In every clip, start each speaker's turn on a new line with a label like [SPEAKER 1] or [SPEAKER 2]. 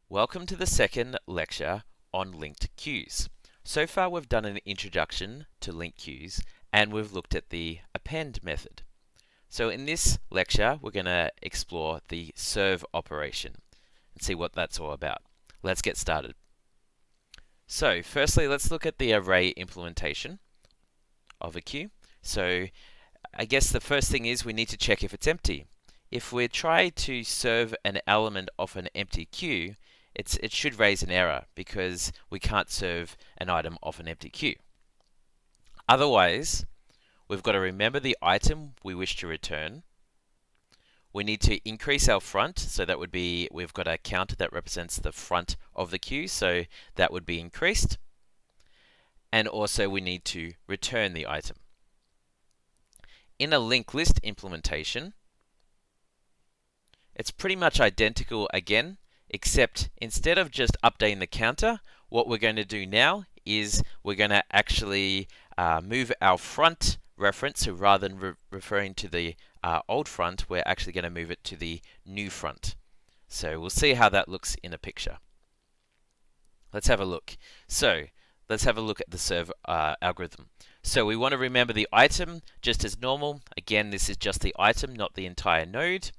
[SPEAKER 1] Welcome to the second lecture on linked queues. So far we've done an introduction to linked queues and we've looked at the append method. So in this lecture we're going to explore the serve operation and see what that's all about. Let's get started. So firstly let's look at the array implementation of a queue. So I guess the first thing is we need to check if it's empty. If we try to serve an element off an empty queue, it should raise an error because we can't serve an item off an empty queue. Otherwise, we've got to remember the item we wish to return. We need to increase our front, so that would be, we've got a counter that represents the front of the queue, so that would be increased. And also we need to return the item. In a linked list implementation, it's pretty much identical again, except instead of just updating the counter, what we're going to do now is we're going to actually move our front reference. So rather than referring to the old front, we're actually going to move it to the new front. So we'll see how that looks in a picture. Let's have a look. So let's have a look at the serve algorithm. So we want to remember the item just as normal. Again, this is just the item, not the entire node.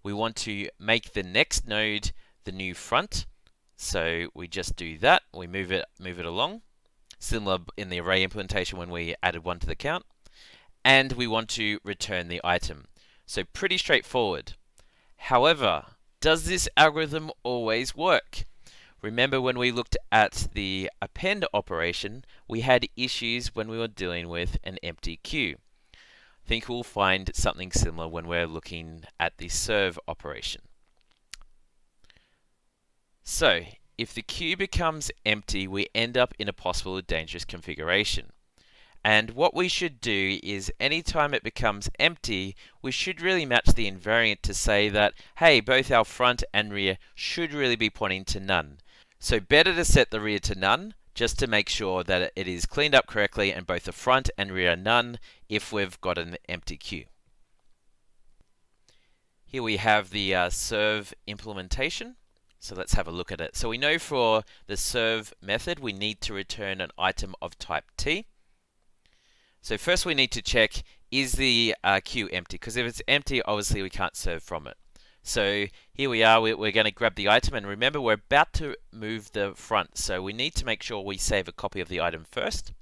[SPEAKER 1] We want to make the next node the new front, so we just do that. We move it along, similar in the array implementation when we added one to the count, and we want to return the item. So pretty straightforward. However, does this algorithm always work? Remember when we looked at the append operation, we had issues when we were dealing with an empty queue. I think we'll find something similar when we're looking at the serve operation. So, if the queue becomes empty, we end up in a possible dangerous configuration. And what we should do is anytime it becomes empty, we should really match the invariant to say that, hey, both our front and rear should really be pointing to none. So better to set the rear to none, just to make sure that it is cleaned up correctly and both the front and rear are none if we've got an empty queue. Here we have the serve implementation. So let's have a look at it. So we know for the serve method we need to return an item of type T. So first we need to check, is the queue empty? Because if it's empty, obviously we can't serve from it. So here we are, we're going to grab the item, and remember we're about to move the front, so we need to make sure we save a copy of the item first.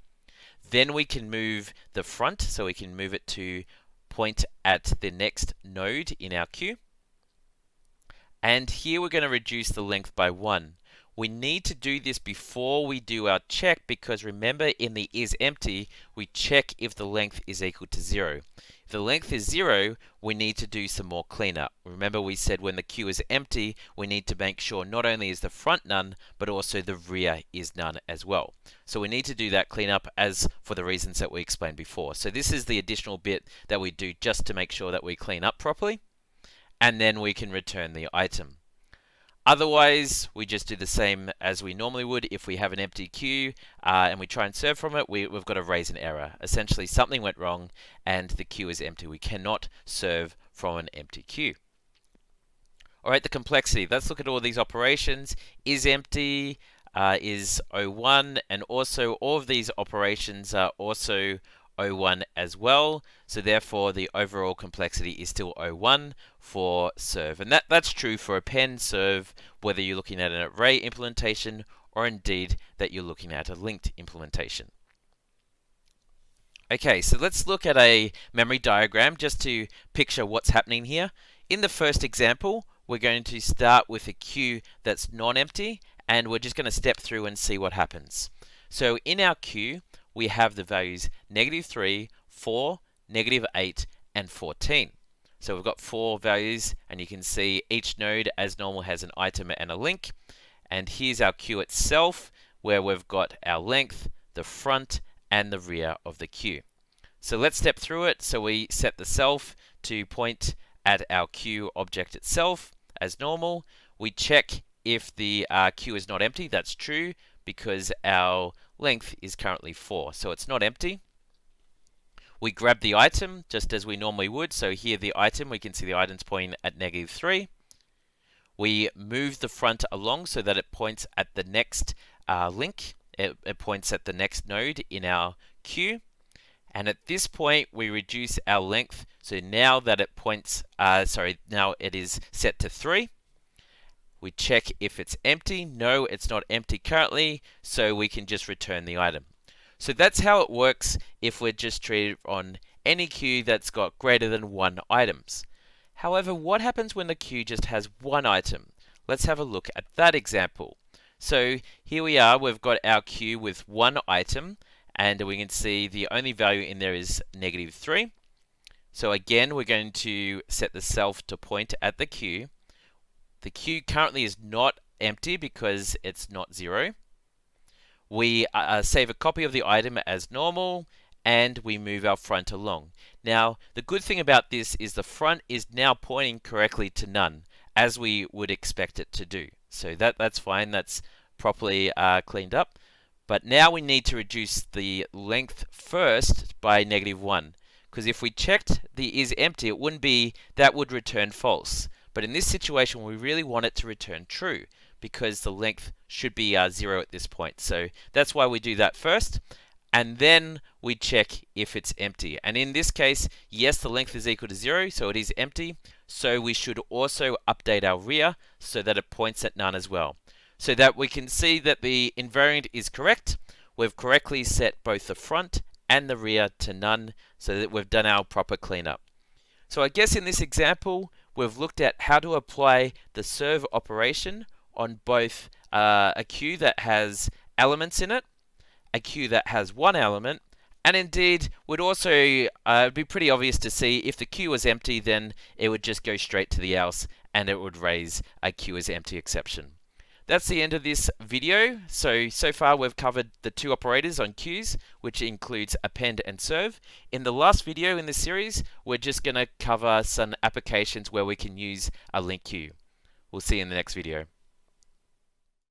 [SPEAKER 1] Then we can move the front, so we can move it to point at the next node in our queue. And here we're going to reduce the length by 1. We need to do this before we do our check, because remember in the isEmpty, we check if the length is equal to 0. If the length is 0, we need to do some more cleanup. Remember we said when the queue is empty, we need to make sure not only is the front none, but also the rear is none as well. So we need to do that cleanup as for the reasons that we explained before. So this is the additional bit that we do just to make sure that we clean up properly, and then we can return the item. Otherwise, we just do the same as we normally would if we have an empty queue and we try and serve from it, we've got to raise an error. Essentially, something went wrong and the queue is empty. We cannot serve from an empty queue. Alright, the complexity. Let's look at all these operations. IsEmpty is O1, and also all of these operations are also O1 as well, so therefore the overall complexity is still O1 for serve. And that's true for append, serve, whether you're looking at an array implementation or indeed that you're looking at a linked implementation. Okay, so let's look at a memory diagram just to picture what's happening here. In the first example, we're going to start with a queue that's non-empty, and we're just going to step through and see what happens. So in our queue, we have the values -3, 4, -8, and 14. So we've got 4 values, and you can see each node, as normal, has an item and a link. And here's our queue itself, where we've got our length, the front, and the rear of the queue. So let's step through it. So we set the self to point at our queue object itself, as normal. We check if the queue is not empty. That's true, because our length is currently 4, so it's not empty. We grab the item just as we normally would. So here the item, we can see the item's pointing at -3. we move the front along so that it points at the next link. It points at the next node in our queue. And at this point, we reduce our length. So now that it points, now it is set to 3. We check if it's empty. No, it's not empty currently, so we can just return the item. So that's how it works if we're just treated on any queue that's got greater than 1 items. However, what happens when the queue just has 1 item? Let's have a look at that example. So here we are, we've got our queue with 1 item, and we can see the only value in there is -3. So again, we're going to set the self to point at the queue. The queue currently is not empty because it's not 0. We save a copy of the item as normal, and we move our front along. Now, the good thing about this is the front is now pointing correctly to none, as we would expect it to do. So that's fine, that's properly cleaned up. But now we need to reduce the length first by -1. Because if we checked the is empty, it wouldn't be, that would return false. But in this situation, we really want it to return true, because the length should be 0 at this point. So that's why we do that first. And then we check if it's empty. And in this case, yes, the length is equal to 0, so it is empty. So we should also update our rear so that it points at none as well. So that we can see that the invariant is correct. We've correctly set both the front and the rear to none, so that we've done our proper cleanup. So I guess in this example, we've looked at how to apply the serve operation on both a queue that has elements in it, a queue that has 1 element, and indeed would also be pretty obvious to see if the queue was empty, then it would just go straight to the else and it would raise a queue is empty exception. That's the end of this video. So far we've covered the 2 operators on queues, which includes append and serve. In the last video in this series, we're just going to cover some applications where we can use a linked queue. We'll see you in the next video.